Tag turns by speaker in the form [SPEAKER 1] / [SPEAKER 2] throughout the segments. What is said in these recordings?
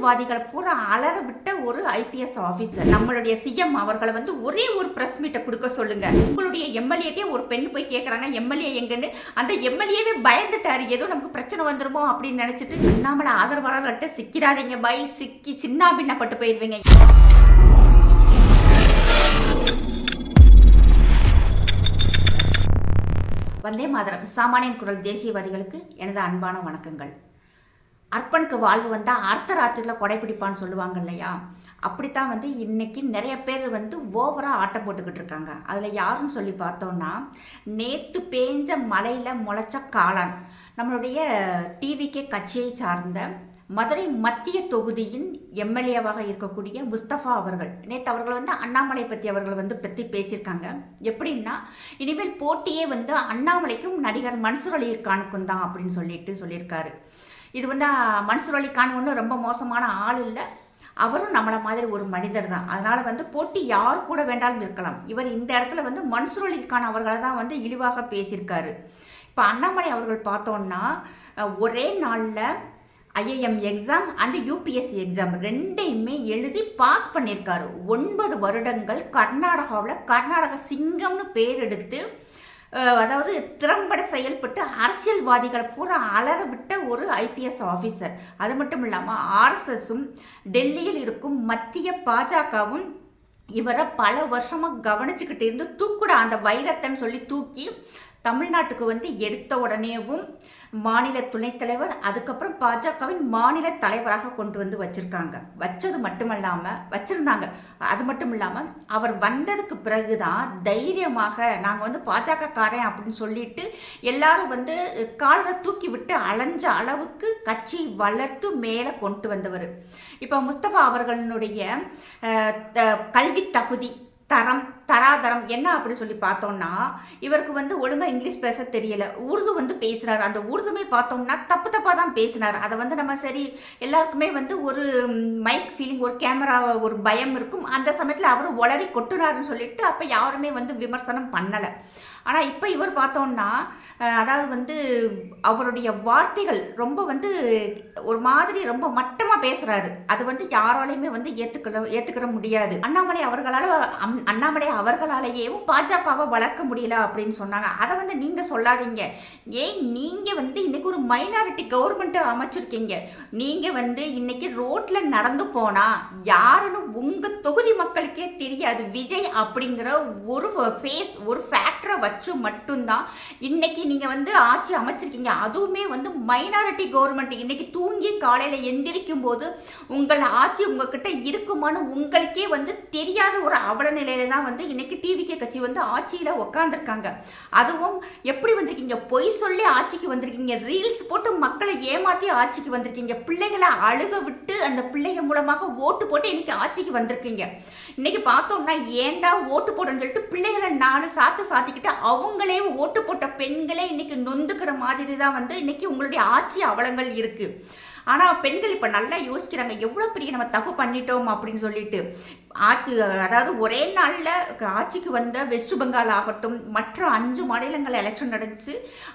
[SPEAKER 1] அரசியல்வாதிகள் பூரா அலற விட்ட ஒரு ஐபிஎஸ் ஆபீசர். நம்மளுடைய சிஎம் அவர்களை வந்து ஒரே ஒரு பிரஸ் மீட்டை கொடுக்க சொல்லுங்க. உங்களுடைய எம்எல்ஏக்கே ஒரு பெண் போய் கேட்கறாங்க எம்எல்ஏ எங்கன்னு. அந்த எம்எல்ஏவே பயந்துட்டாரு, ஏதோ நமக்கு பிரச்சனை வந்துருமோ அப்படின்னு நினைச்சிட்டு. நம்மள ஆதரவாளர்கிட்ட சிக்கிறாதீங்க பாய், சிக்கி சின்ன பின்னப்பட்டு போயிருவீங்க. வந்தே மாதரம். சாமானியன் குரல் தேசியவாதிகளுக்கு எனது அன்பான வணக்கங்கள். அர்ப்பனுக்கு வாழ்வு வந்தால் அர்த்தராத்திரியில் கொடைப்பிடிப்பான்னு சொல்லுவாங்க இல்லையா? அப்படித்தான் வந்து இன்றைக்கி நிறைய பேர் வந்து ஓவராக ஆட்டம் போட்டுக்கிட்டு இருக்காங்க. அதில் யாருன்னு சொல்லி பார்த்தோன்னா, நேற்று பேஞ்ச மலையில் முளைச்ச காளான் நம்மளுடைய டிவிகே கட்சியை சார்ந்த மதுரை மத்திய தொகுதியின் எம்எல்ஏவாக இருக்கக்கூடிய முஸ்தபா அவர்கள் நேற்று அவர்கள் வந்து அண்ணாமலை பற்றி பேசியிருக்காங்க. எப்படின்னா, இனிமேல் போட்டியே வந்து அண்ணாமலைக்கும் நடிகர் மன்சூர் அலிகானுக்கும் தான் அப்படின்னு சொல்லியிருக்காரு. இது வந்து மன்சூர் அலிகான் ஒன்றும் ரொம்ப மோசமான ஆள் இல்லை, அவரும் நம்மளை மாதிரி ஒரு மனிதர் தான். அதனால் வந்து போட்டி யார் கூட வேண்டாலும் இருக்கலாம். இவர் இந்த இடத்துல வந்து மன்சூர் அலிகான் அவர்களை தான் வந்து இழிவாக பேசியிருக்காரு. இப்போ அண்ணாமலை அவர்கள் பார்த்தோன்னா, ஒரே நாளில் IAM exam and UPSC exam ரெண்டையுமே எழுதி பாஸ் பண்ணியிருக்காரு. 9 வருடங்கள் கர்நாடகாவில் கர்நாடக சிங்கம்னு பேர் எடுத்து, அதாவது திறம்பட செயல்பட்டு அரசியல்வாதிகளை பூரா அலற விட்ட ஒரு ஐபிஎஸ் ஆஃபீஸர். அது மட்டும் இல்லாமல் ஆர்எஸ்எஸும் டெல்லியில் இருக்கும் மத்திய பாஜகவும் இவரை பல வருஷமாக கவனிச்சுக்கிட்டு இருந்து தூக்குடா அந்த வைரத்தன்னு சொல்லி தூக்கி தமிழ்நாட்டுக்கு வந்து எடுத்த உடனேவும் மாநில துணைத் தலைவர், அதுக்கப்புறம் பாஜகவின் மாநில தலைவராக கொண்டு வந்து வச்சுருந்தாங்க. அது மட்டும் இல்லாமல் அவர் வந்ததுக்கு பிறகுதான் தைரியமாக நாங்கள் வந்து பாஜக காரன் அப்படின்னு சொல்லிட்டு எல்லாரும் வந்து காலரை தூக்கி விட்டு அலைஞ்ச அளவுக்கு கட்சி வளர்த்து மேலே கொண்டு வந்தவர். இப்போ முஸ்தபா அவர்களுடைய கல்வி தகுதி, தராதரம் என்ன அப்படின்னு சொல்லி பார்த்தோம்னா, இவருக்கு வந்து ஒழுங்காக இங்கிலீஷ் பேச தெரியல, உருது வந்து பேசுகிறார். அந்த உருதுமே பார்த்தோம்னா தப்பாக தான் பேசினார். அதை வந்து நம்ம சரி, எல்லாருக்குமே வந்து ஒரு மைக் ஃபீலிங், ஒரு கேமரா, ஒரு பயம் இருக்கும். அந்த சமயத்தில் அவர் உளறி கொட்டுனாருன்னு சொல்லிட்டு அப்போ யாருமே வந்து விமர்சனம் பண்ணலை. ஆனால் இப்போ இவர் பார்த்தோன்னா, அதாவது வந்து அவருடைய வார்த்தைகள் ரொம்ப வந்து ஒரு மாதிரி ரொம்ப மட்டமாக பேசுகிறாரு. அது வந்து யாராலையுமே வந்து ஏற்றுக்கிற முடியாது. அண்ணாமலை அவர்களாலேயே பாஜகவை வளர்க்க முடியல அப்படின்னு சொன்னாங்க. அதை வந்து நீங்கள் சொல்லாதீங்க. ஏன் நீங்கள் வந்து இன்னைக்கு ஒரு மைனாரிட்டி கவர்மெண்ட்டை அமைச்சிருக்கீங்க. நீங்கள் வந்து இன்னைக்கு ரோட்டில் நடந்து போனால் யாருன்னு உங்கள் தொகுதி மக்களுக்கே தெரியாது. விஜய் அப்படிங்கிற ஒரு ஃபேஸ், ஒரு ஃபேக்டரை வச்சு மட்டும்தான் இன்னைக்கு நீங்க வந்து ஆட்சி அமைச்சிருக்கீங்க. அதுவுமே வந்து மைனாரிட்டி கவர்மெண்ட். இன்னைக்கு தூங்கி காலையில எந்திரிக்கும் போது உங்கள் ஆட்சி உங்ககிட்ட இருக்குமான்னு உங்களுக்கே வந்து தெரியாத ஒரு அவல நிலையில தான் வந்து இன்னைக்கு டிவிகே கட்சி வந்து ஆட்சியில உட்காந்துருக்காங்க. அதுவும் எப்படி வந்திருக்கீங்க? பொய் சொல்லி ஆட்சிக்கு வந்திருக்கீங்க. ரீல்ஸ் போட்டு மக்களை ஏமாத்தி ஆட்சிக்கு வந்திருக்கீங்க. பிள்ளைகளை அழுக விட்டு அந்த பிள்ளைங்க மூலமாக ஓட்டு போட்டு இன்னைக்கு ஆட்சிக்கு வந்திருக்கீங்க. இன்னைக்கு பார்த்தோம்னா, ஏண்டா ஓட்டு போடுன்னு சொல்லிட்டு பிள்ளைகளை 4 சாத்து சாத்திக்கிட்டு அவங்களே ஓட்டு போட்ட பெண்களே இன்னைக்கு நொந்துக்கிற மாதிரி தான் வந்து இன்னைக்கு உங்களுடைய ஆட்சி அவலங்கள் இருக்கு. ஆனால் பெண்கள் இப்போ நல்லா யோசிக்கிறாங்க, எவ்வளோ பெரிய நம்ம தப்பு பண்ணிட்டோம் அப்படின்னு சொல்லிட்டு. ஆட்சி, அதாவது ஒரே நாளில் ஆட்சிக்கு வந்த வெஸ்ட் பெங்கால் ஆகட்டும், மற்ற 5 மாநிலங்கள் எலெக்ஷன் நடந்துச்சு,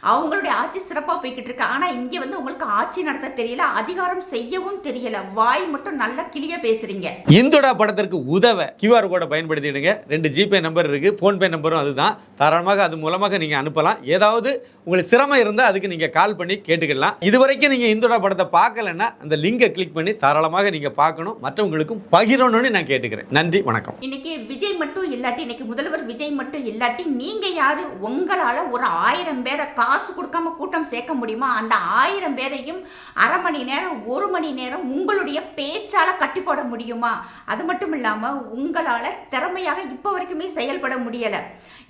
[SPEAKER 1] அவங்களுடைய ஆட்சி சிறப்பாக போய்கிட்டு இருக்கு. ஆனால் இங்கே வந்து உங்களுக்கு ஆட்சி நடத்த தெரியல, அதிகாரம் செய்யவும் தெரியல, வாய் மட்டும் நல்லா கிளிய பேசுறீங்க.
[SPEAKER 2] இந்துடா படத்திற்கு உதவ QR கோடை பயன்படுத்திடுங்க. 2 ஜிபே நம்பர் இருக்கு, ஃபோன்பே நம்பரும் அதுதான். தாராளமாக அது மூலமாக நீங்கள் அனுப்பலாம். ஏதாவது உங்களுக்கு சிரமம் இருந்தால் அதுக்கு நீங்கள் கால் பண்ணி கேட்டுக்கலாம். இதுவரைக்கும் நீங்கள் இந்துடா படத்தை பார்க்கலன்னா அந்த லிங்கை கிளிக் பண்ணி தாராளமாக நீங்கள் பார்க்கணும், மற்றவங்களுக்கும் பகிரணும்னு நான் கேட்டுக்கிறேன். நன்றி, வணக்கம்.
[SPEAKER 1] இன்னைக்கு விஜய் மட்டும் இல்லாட்டி, இன்னைக்கு முதல்வர் விஜய் மட்டும் இல்லாட்டி நீங்க யாரு? உங்களால ஒரு 1000 பேரை காசு கொடுக்காம கூட்டம் சேர்க்க முடியுமா? அந்த 1000 பேரையும் அரை மணி நேரம், 1 மணி நேரம் உங்களுடைய பேச்சால கட்டி போட முடியுமா? அது மட்டும் இல்லாம உங்களால திறமையாக இப்ப வரைக்குமே செயல்பட முடியல.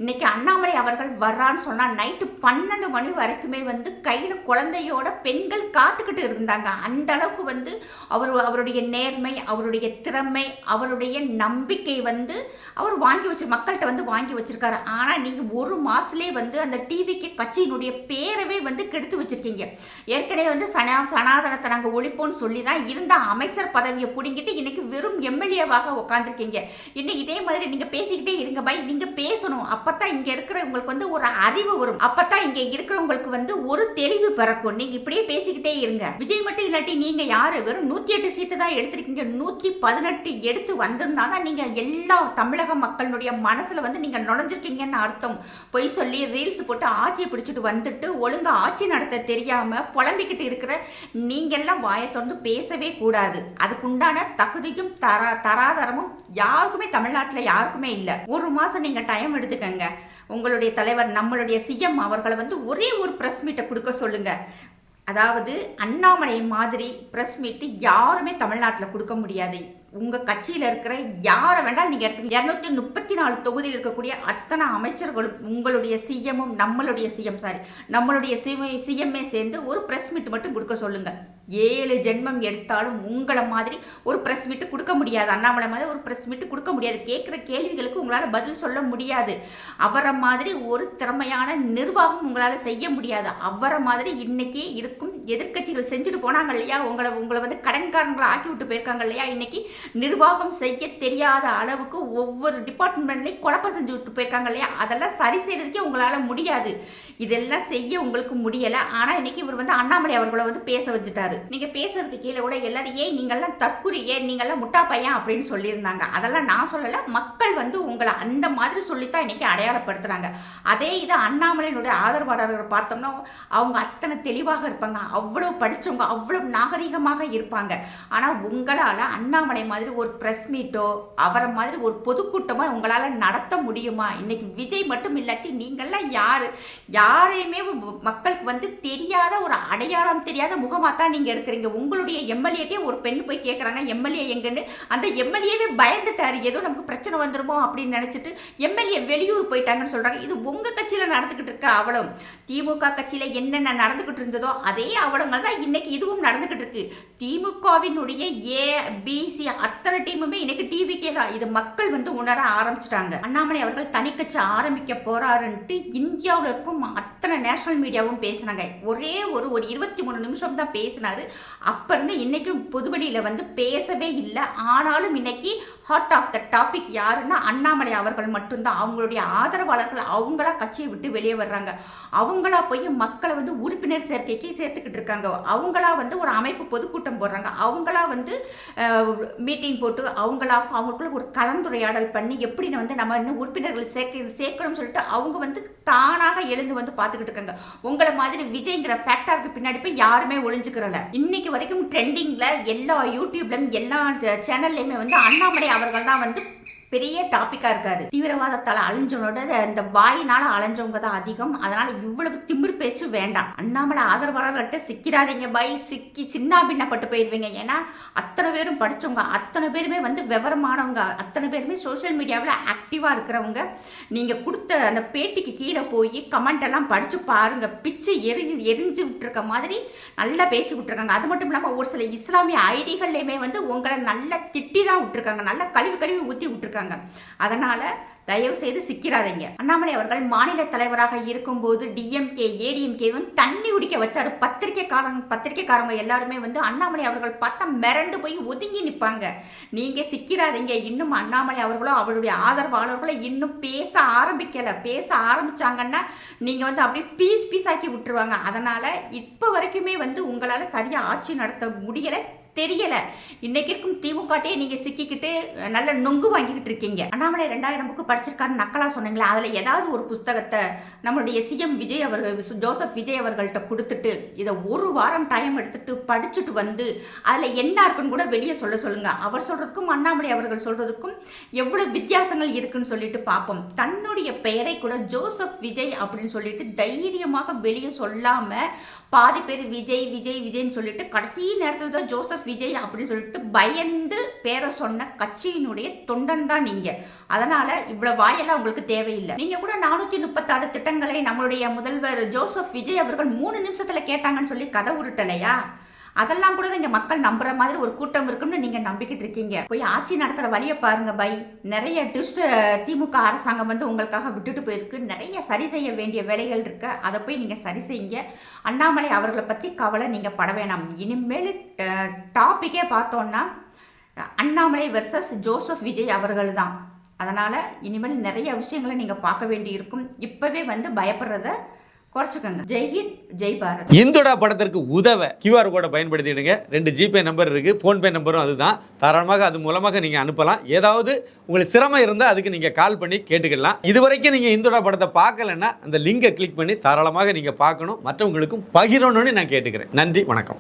[SPEAKER 1] இன்னைக்கு அண்ணாமலை அவர்கள் வர்றான்னு சொன்னா நைட்டு 12 மணி வரைக்குமே வந்து கையில குழந்தையோட பெண்கள் காத்துக்கிட்டு இருந்தாங்க. அந்த அளவுக்கு வந்து அவருடைய நேர்மை, அவருடைய திறமை, அவருடைய நம்பிக்கை வந்து அவர் வாங்கி மக்கள்கிட்ட வந்து வாங்கி வச்சிருக்காரு. ஆனா நீங்க ஒரு மாசத்துலயே வந்து அந்த டிவிக்கு கட்சியினுடைய பேரவே வந்து கெடுத்து வச்சிருக்கீங்க. ஏற்கனவே வந்து சனாதனத்தை நாங்க ஒழிப்போம்னு சொல்லி தான் இருந்த அமைச்சர் பதவியை புடுங்கிட்டு இன்னைக்கு வெறும் எம்எல்ஏவாக உட்காந்துருக்கீங்க. இன்னும் இதே மாதிரி நீங்க பேசிக்கிட்டே இருங்க பாய். நீங்க பேசணும். அப்பதான் இங்க இருக்கிறவங்களுக்கு வந்து ஒரு அறிவு வரும். அப்பதான் இங்க இருக்கிறவங்களுக்கு வந்து ஒரு தெளிவு பிறக்கும். நீங்க இப்படியே பேசிக்கிட்டே இருங்க. விஜய் மட்டும் இல்லாட்டி நீங்க யாரு? வெறும் 108 சீட்டு தான் எடுத்திருக்கீங்க. 118 எடுத்து வந்திருந்தாதான் நீங்க எல்லா தமிழக மக்களுடைய மனசுல வந்து நீங்க நுழைஞ்சிருக்கீங்கன்னு அர்த்தம். பொய் சொல்லி ரீல்ஸ் போட்டு ஆட்சியை பிடிச்சிட்டு வந்துட்டு ஒழுங்கா ஆட்சி நடத்த தெரியாம புலம்பிக்கிட்டு இருக்கிற நீங்க எல்லாம் வாயை திறந்து பேசவே கூடாது. அதுக்குண்டான தகுதியும் தராதரமும் யாருக்குமே தமிழ்நாட்டில் யாருக்குமே இல்லை. ஒரு மாசம் நீங்க டைம் எடுத்துக்கங்க. உங்களுடைய தலைவர் நம்மளுடைய சிஎம் அவர்களை வந்து ஒரே ஒரு பிரஸ் மீட்டை கொடுக்க சொல்லுங்க. அதாவது அண்ணாமலை மாதிரி பிரஸ் மீட்டு யாருமே தமிழ்நாட்டில் கொடுக்க முடியாது. உங்க கட்சியில இருக்கிற யாரை வேண்டாலும் நீங்க எடுத்துக்க. 234 தொகுதியில் இருக்கக்கூடிய அத்தனை அமைச்சர்களும் உங்களுடைய சிஎம்மும் நம்மளுடைய சிஎம்ஏ சேர்ந்து ஒரு பிரஸ் மீட் மட்டும் கொடுக்க சொல்லுங்க. 7 ஜென்மம் எடுத்தாலும் உங்களை மாதிரி ஒரு பிரஸ் மீட் கொடுக்க முடியாது. அண்ணாமலை மாதிரி ஒரு பிரஸ் மீட் கொடுக்க முடியாது. கேட்குற கேள்விகளுக்கு உங்களால் பதில் சொல்ல முடியாது. அவரை மாதிரி ஒரு திறமையான நிர்வாகம் உங்களால் செய்ய முடியாது. அவரை மாதிரி இன்னைக்கு இருக்கும் எதிர்கட்சிகள் செஞ்சுட்டு போனாங்க இல்லையா, உங்களை வந்து கடன்காரங்களை ஆக்கி விட்டு போயிருக்காங்க இல்லையா, இன்னைக்கு நிர்வாகம் செய்ய தெரியாத அளவுக்கு ஒவ்வொரு டிபார்ட்மெண்ட்லையும் குழப்பம் செஞ்சு விட்டு போயிருக்காங்க இல்லையா, அதெல்லாம் சரி செய்யறதுக்கே உங்களால் முடியாது. இதெல்லாம் செய்ய உங்களுக்கு முடியலை. ஆனால் இன்னைக்கு இவர் வந்து அண்ணாமலை அவர்களை வந்து பேச வச்சுட்டாரு. நீங்க பேசுறதுக்கு கீழே கூட எல்லாரும் ஏன் நீங்கள்லாம் தற்குறி, ஏன் நீங்கள்லாம் முட்டா பையன் அப்படின்னு சொல்லியிருந்தாங்க. அதெல்லாம் நான் சொல்லலை. மக்கள் வந்து உங்களை அந்த மாதிரி சொல்லித்தான் இன்னைக்கு அடையாளப்படுத்துறாங்க. அதே இது அண்ணாமலையினுடைய ஆதரவாளர்கள் பார்த்தோம்னா அவங்க அத்தனை தெளிவாக இருப்பாங்க, அவ்வளவு படிச்சவங்க, அவ்வளவு நாகரிகமாக இருப்பாங்க. ஆனால் உங்களால் அண்ணாமலை மாதிரி ஒரு பிரஸ் மீட்டோ அவரை மாதிரி ஒரு பொதுக்கூட்டமோ உங்களால் நடத்த முடியுமா? இன்னைக்கு விஜய் மட்டும் இல்லாட்டி நீங்கள்லாம் யாரையுமே மக்களுக்கு வந்து தெரியாத ஒரு அடையாளம் தெரியாத முகமாக தான் நீங்கள் இருக்கிறீங்க. உங்களுடைய எம்எல்ஏட்டே ஒரு பெண் போய் கேட்குறாங்க எம்எல்ஏ எங்கன்னு. அந்த எம்எல்ஏவே பயந்துட்டாரு, ஏதோ நமக்கு பிரச்சனை வந்துருமோ அப்படின்னு நினச்சிட்டு எம்எல்ஏ வெளியூர் போயிட்டாங்கன்னு சொல்கிறாங்க. இது உங்கள் கட்சியில் நடந்துக்கிட்டு இருக்க அவலம். திமுக கட்சியில் என்னென்ன நடந்துக்கிட்டு இருந்ததோ அதே அவலங்கள் தான் இன்னைக்கு இதுவும் நடந்துக்கிட்டு இருக்கு. திமுகவினுடைய ஏபிசி அத்தனை டீமுமே இன்னைக்கு டிவிக்கே தான். இது மக்கள் வந்து உணர ஆரம்பிச்சிட்டாங்க. அண்ணாமலை அவர்கள் தனி கட்சி ஆரம்பிக்க போறாருன்ட்டு இந்தியாவில் இருக்கும் அத்தனை நேஷனல் மீடியாவும் பேசினாங்க. ஒரே ஒரு 23 நிமிஷம் தான் பேசினாரு. அப்ப இருந்து இன்னைக்கும் பொதுவெளியில வந்து பேசவே இல்லை. ஆனாலும் இன்னைக்கு ஹார்ட் ஆஃப் த டாபிக் யாருன்னா அண்ணாமலை அவர்கள் மட்டும்தான். அவங்களுடைய ஆதரவாளர்கள் அவங்களா கட்சியை விட்டு வெளியே வர்றாங்க. அவங்களா போய் மக்களை வந்து உறுப்பினர் சேர்க்கைக்கு சேர்த்துக்கிட்டு இருக்காங்க. அவங்களா வந்து ஒரு அமைப்பு பொதுக்கூட்டம் போடுறாங்க. அவங்களா வந்து மீட்டிங் போட்டு அவங்களுக்குள்ள ஒரு கலந்துரையாடல் பண்ணி எப்படி வந்து நம்ம இன்னும் உறுப்பினர்கள் சேர்க்கணும்னு சொல்லிட்டு அவங்க வந்து தானாக எழுந்து வந்து பார்த்துக்கிட்டு இருக்காங்க. உங்களை மாதிரி விஜய்ங்கிற ஃபேக்டருக்கு பின்னாடி போய் யாருமே ஒளிஞ்சுக்கிறல. இன்னைக்கு வரைக்கும் ட்ரெண்டிங்ல எல்லா யூடியூப்லயும் எல்லா சேனல்லையுமே வந்து அண்ணாமலை அவர்கள் தான் வந்து பெரிய டாபிக்கா இருக்காரு. தீவிரவாதத்தால் அலைஞ்சவனோட இந்த வாயினால அலைஞ்சவங்க தான் அதிகம். அதனால இவ்வளவு திமிர் பேச்சு வேண்டாம். அண்ணாமலை ஆதரவாளர்கள்ட்ட சிக்கிறாதீங்க பாய். சிக்கி சின்ன பின்னப்பட்டு போயிருவீங்க. ஏன்னா அத்தனை பேரும் படிச்சவங்க, அத்தனை பேருமே வந்து விவரமானவங்க, அத்தனை பேருமே சோசியல் மீடியாவில் ஆக்டிவா இருக்கிறவங்க. நீங்க கொடுத்த அந்த பேட்டிக்கு கீழே போய் கமெண்ட் எல்லாம் படிச்சு பாருங்க. பிச்சு எரிஞ்சு விட்டுருக்க மாதிரி நல்லா பேசி விட்டுருக்காங்க. அது மட்டும் இல்லாமல் ஒரு சில இஸ்லாமிய ஐடிகள்லையுமே வந்து உங்களை நல்லா திட்டி தான் விட்டுருக்காங்க, நல்லா கழுவி ஊற்றி விட்டுருக்காங்க. அதனால தயவு செய்து சிக்கிறாதீங்க. அண்ணாமலை அவர்கள் மாநில தலைவராக இருக்கும்போது டிஎம்கே ஏடிஎம்கேவும் தண்ணி குடிக்க வச்சாரு. பத்திரிக்கைக்காரங்க எல்லாருமே வந்து அண்ணாமலை அவர்கள் பார்த்தா மிரண்டு போய் ஒதுங்கி நிற்பாங்க. நீங்க சிக்கிறாதீங்க. இன்னும் அண்ணாமலை அவர்களோ அவருடைய ஆதரவாளர்களோ இன்னும் பேச ஆரம்பிச்சாங்கன்னா நீங்க வந்து அப்படியே பீஸ் ஆக்கி விட்டுருவாங்க. அதனால இப்ப வரைக்குமே வந்து உங்களால சரியா ஆட்சி நடத்த முடியல, தெரியல. இன்னைக்கு இருக்கும் திமுகட்டே நீங்க சிக்கிக்கிட்டு நல்ல நொங்கு வாங்கிக்கிட்டு இருக்கீங்க. அண்ணாமலை 2000 புக்கு படிச்சிருக்காரு நக்கலா சொன்னீங்களா, அதுல ஏதாவது ஒரு புஸ்தகத்தை நம்மளுடைய சிஎம் விஜய் அவர்கள் ஜோசப் விஜய் அவர்கள்ட்ட கொடுத்துட்டு இதை ஒரு வாரம் டைம் எடுத்துட்டு படிச்சுட்டு வந்து அதுல என்ன இருக்குன்னு கூட வெளியே சொல்லுங்க. அவர் சொல்றதுக்கும் அண்ணாமலை அவர்கள் சொல்றதுக்கும் எவ்வளவு வித்தியாசங்கள் இருக்குன்னு சொல்லிட்டு பார்ப்போம். தன்னுடைய பெயரை கூட ஜோசப் விஜய் அப்படின்னு சொல்லிட்டு தைரியமாக வெளியே சொல்லாம பாதி பேர் விஜய்ன்னு சொல்லிட்டு கடைசி நேரத்தில் தான் ஜோசப் விஜய் அப்படின்னு சொல்லிட்டு பயந்து பேரை சொன்ன கட்சியினுடைய தொண்டன் தான் நீங்க. அதனால இவ்வளவு வாயெல்லாம் உங்களுக்கு தேவையில்லை. நீங்க கூட 436 திட்டங்களை நம்மளுடைய முதல்வர் ஜோசப் விஜய் அவர்கள் 3 நிமிஷத்துல கேட்டாங்கன்னு சொல்லி கதை உருட்டலையா? அதெல்லாம் கூட இங்கே மக்கள் நம்புற மாதிரி ஒரு கூட்டம் இருக்குன்னு நீங்கள் நம்பிக்கிட்டு இருக்கீங்க. போய் ஆட்சி நடத்துகிற வழியை பாருங்க பை. நிறைய ட்விஸ்ட் திமுக அரசாங்கம் வந்து உங்களுக்காக விட்டுட்டு போயிருக்கு. நிறைய சரி செய்ய வேண்டிய வேலைகள் இருக்கு. அதை போய் நீங்கள் சரி செய்யுங்க. அண்ணாமலை அவர்களை பற்றி கவலை நீங்கள் பட வேணாம். இனிமேல் டாப்பிக்கே பார்த்தோன்னா அண்ணாமலை வெர்சஸ் ஜோசப் விஜய் அவர்கள் தான். அதனால் இனிமேல் நிறைய விஷயங்களை நீங்கள் பார்க்க வேண்டி இருக்கும். இப்போவே வந்து பயப்படுறத குறைச்சிக்கோங்க. ஜெய்ஹிந்த், ஜெய் பாரத்.
[SPEAKER 2] இந்துடா படத்திற்கு உதவ QR கோடை பயன்படுத்திடுங்க. 2 ஜிபே நம்பர் இருக்குது, ஃபோன்பே நம்பரும் அதுதான். தாராளமாக அது மூலமாக நீங்கள் அனுப்பலாம். ஏதாவது உங்களுக்கு சிரமம் இருந்தால் அதுக்கு நீங்கள் கால் பண்ணி கேட்டுக்கலாம். இது வரைக்கும் நீங்கள் இந்துடா படத்தை பார்க்கலன்னா அந்த லிங்கை கிளிக் பண்ணி தாராளமாக நீங்கள் பார்க்கணும், மற்றவங்களுக்கும் பகிரணும்னு நான் கேட்டுக்கிறேன். நன்றி, வணக்கம்.